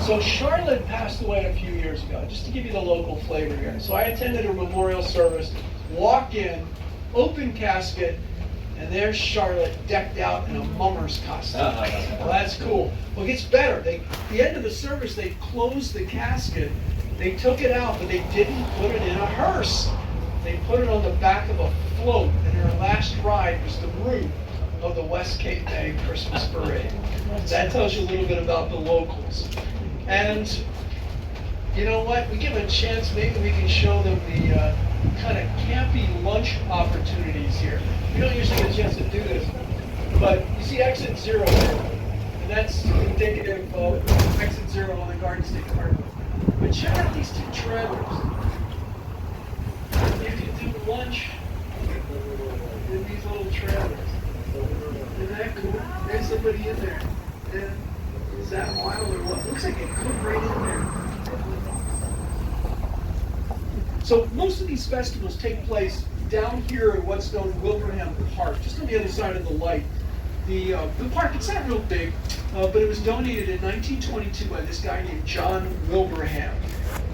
So Charlotte passed away a few years ago, just to give you the local flavor here. So I attended her memorial service, walk in, open casket, and there's Charlotte decked out in a mummer's costume. Well, that's cool. Well, it gets better. At the end of the service, they closed the casket. They took it out, but they didn't put it in a hearse. They put it on the back of a float, and her last ride was the route of the West Cape May Christmas Parade. That tells you a little bit about the locals. And you know what? We give them a chance, maybe we can show them the kind of campy lunch opportunities here. We don't usually get a chance to do this, but you see Exit Zero there, and that's indicative of Exit Zero on the Garden State Parkway. But check out these two trailers. You can do lunch in these little trailers. Isn't that cool? There's somebody in there. And is that wild or what? Looks like it could right in there. So most of these festivals take place down here at what's known as Wilbraham Park, just on the other side of the light. The park, it's not real big, but it was donated in 1922 by this guy named John Wilbraham.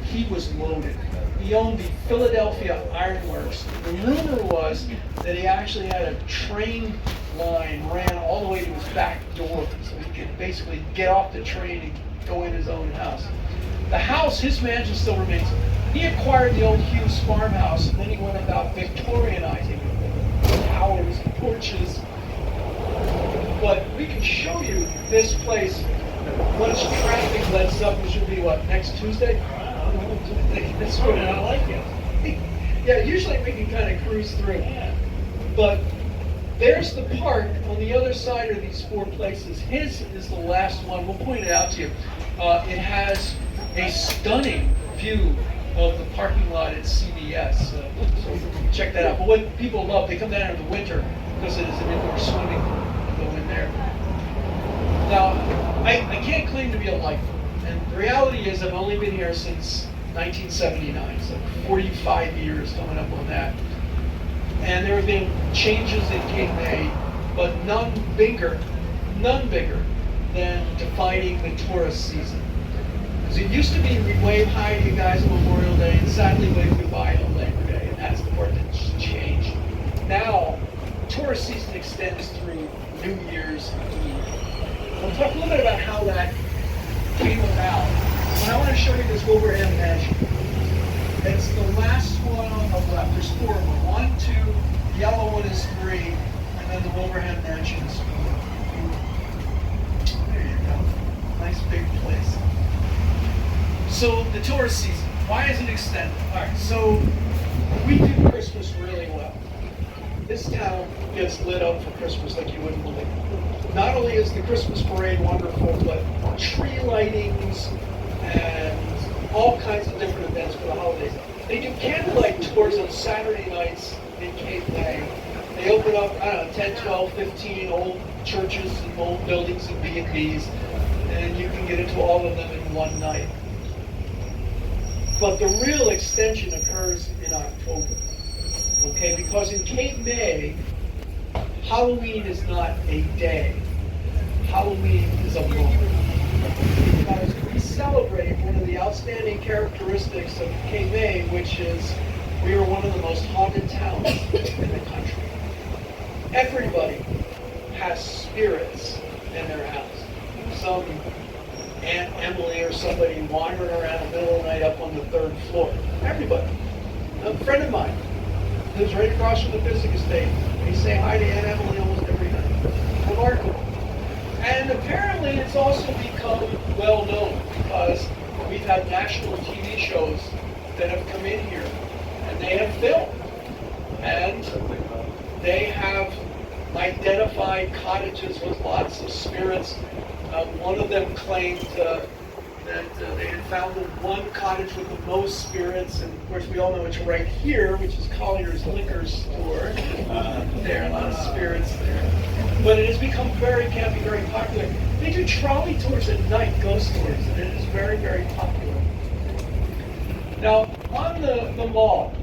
He was loaded. He owned the Philadelphia Iron Works. The rumor was that he actually had a train line ran all the way to his back door, so he could basically get off the train and go in his own house. The house, his mansion still remains. He acquired the old Hughes farmhouse, and then he went about Victorianizing it, with towers and porches. But we can show you this place once traffic lets up, which will be what, next Tuesday? That's what I like it. Yeah, usually we can kind of cruise through. But there's the park. On the other side are these four places. His is the last one. We'll point it out to you. It has a stunning view of the parking lot at CBS. So check that out. But what people love, they come down in the winter because it is an indoor swimming pool. Go in there. Now, I can't claim to be a lifer. And the reality is I've only been here since 1979, so 45 years coming up on that. And there have been changes in Cape May, but none bigger than defining the tourist season. Because it used to be we'd wave hi to you guys on Memorial Day and sadly wave goodbye on Labor Day, and that's the part that's changed. Now, tourist season extends through New Year's Eve. We'll talk a little bit about how that came about. And I want to show you this Wilbraham Mansion. It's the last one on the left. There's four of them. 1, 2, the yellow one is 3, and then the Wilbraham Mansion is 4. There you go. Nice big place. So the tourist season, why is it extended? All right, so we do Christmas really well. This town gets lit up for Christmas like you wouldn't believe. Not only is the Christmas parade wonderful, but tree lightings and all kinds of different events for the holidays. They do candlelight tours on Saturday nights in Cape May. They open up, I don't know, 10, 12, 15 old churches and old buildings and B&Bs, and you can get into all of them in one night. But the real extension occurs in October. Okay, because in Cape May, Halloween is not a day. Halloween is a moment. Because we celebrate one of the outstanding characteristics of Cape May, which is we are one of the most haunted towns in the country. Everybody has spirits in their house. Some Aunt Emily or somebody wandering around in the middle of the night up on the 3rd floor. Everybody. A friend of mine lives right across from the physics estate. We say hi to Aunt Emily almost every night. Remarkable. And apparently it's also become well known because we've had national TV shows that have come in here and they have filmed. And they have identified cottages with lots of spirits. One of them claimed that they had found the one cottage with the most spirits, and of course we all know it's right here, which is Collier's Liquor Store. There are a lot of spirits there. But it has become very campy, very popular. They do trolley tours at night, ghost tours, and it is very, very popular. Now, on the mall,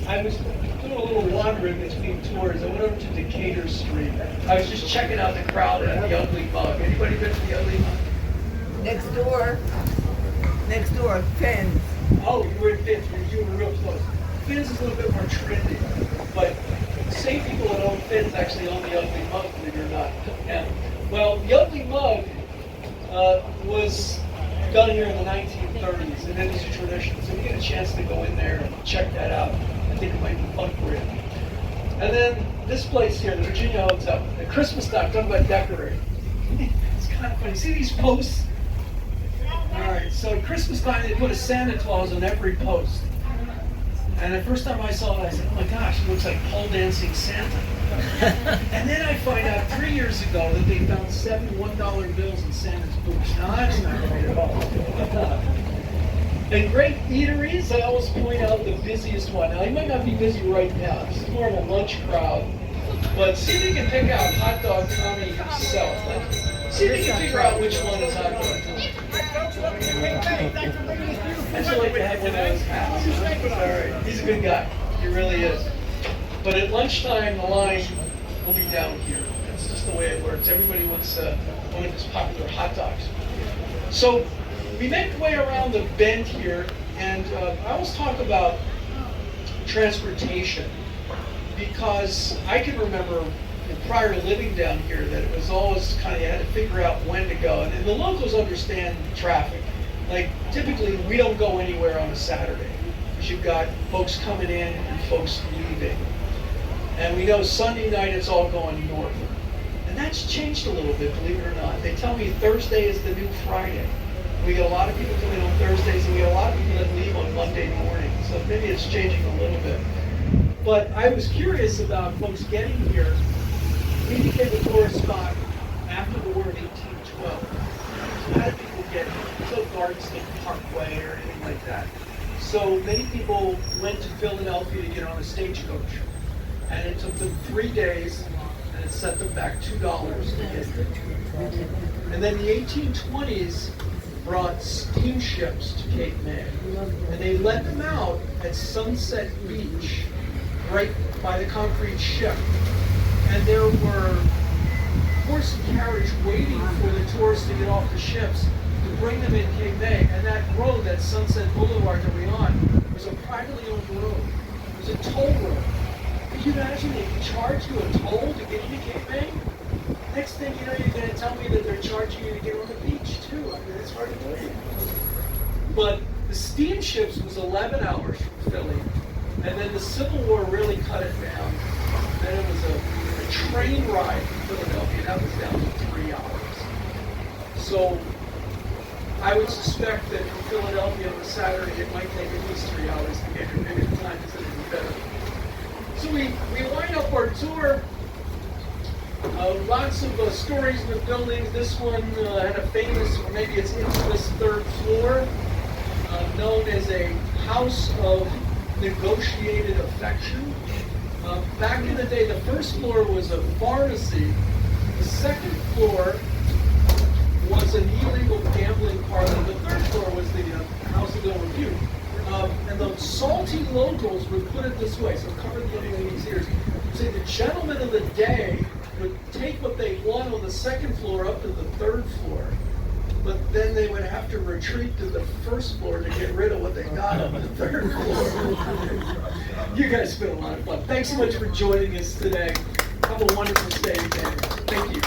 I was doing a little wandering between tours. I went over to Decatur Street. I was just checking out the crowd at the Ugly Mug. Anybody been to the Ugly Next door, Fens. Oh, you were in Fins. You were real close. Fins is a little bit more trendy, but same people that own Fins actually own the Ugly Mug, believe it or not. Yeah. Well, the Ugly Mug was done here in the 1930s, and it is a tradition. So if you get a chance to go in there and check that out, I think it might be fun for you. And then this place here, the Virginia Hotel, the Christmas dock, talk about decorating. It's kind of funny. See these posts? All right, so at Christmas time, they put a Santa Claus on every post. And the first time I saw it, I said, oh my gosh, it looks like pole dancing Santa. And then I find out 3 years ago that they found 7 $1 bills in Santa's boots. Now that's not right at all. And great eateries, I always point out the busiest one. Now, you might not be busy right now. This is more of a lunch crowd. But see if you can pick out Hot Dog Tommy himself. See if you can figure out which one is Hot Dog Tommy. I just like to have one of those hats. All right, he's a good guy. He really is. But at lunchtime, the line will be down here. That's just the way it works. Everybody wants one of his popular hot dogs. So we make the way around the bend here, and I always talk about transportation because I can remember prior to living down here that it was always kind of, you had to figure out when to go. And the locals understand traffic. Like typically we don't go anywhere on a Saturday because you've got folks coming in and folks leaving. And we know Sunday night it's all going north. And that's changed a little bit, believe it or not. They tell me Thursday is the new Friday. We get a lot of people coming on Thursdays and we get a lot of people that leave on Monday morning. So maybe it's changing a little bit. But I was curious about folks getting here. We became a tourist spot after the war in 1812. So how did people get here? There's no Garden State Parkway or anything like that. So many people went to Philadelphia to get on a stagecoach. And it took them 3 days, and it set them back $2 to get here. And then the 1820s brought steamships to Cape May. And they let them out at Sunset Beach, right by the concrete ship. And there were horse and carriage waiting for the tourists to get off the ships to bring them in Cape May. And that road, that Sunset Boulevard that we're on, was a privately owned road. It was a toll road. Could you imagine they charge you a toll to get into Cape May? Next thing you know, you're going to tell me that they're charging you to get on the beach too. I mean, it's hard to believe. But the steamships was 11 hours from Philly. And then the Civil War really cut it down. Then it was a train ride from Philadelphia. That was down to 3 hours. So I would suspect that from Philadelphia on a Saturday, it might take at least 3 hours to get here. Maybe the time is a little better. So we line up our tour. Lots of stories in the buildings. This one had a famous, or maybe it's infamous, third floor, known as a house of negotiated affection. Back in the day, the first floor was a pharmacy. The second floor was an illegal gambling parlor. The third floor was the House of Ill Repute. And the salty locals would put it this way, so cover the end of these ears. Say the gentlemen of the day would take what they won on the second floor up to the third floor, but then they would have to retreat to the first floor to get rid of what they got on the third floor. You guys spent a lot of fun. Thanks so much for joining us today. Have a wonderful stay, again. Thank you.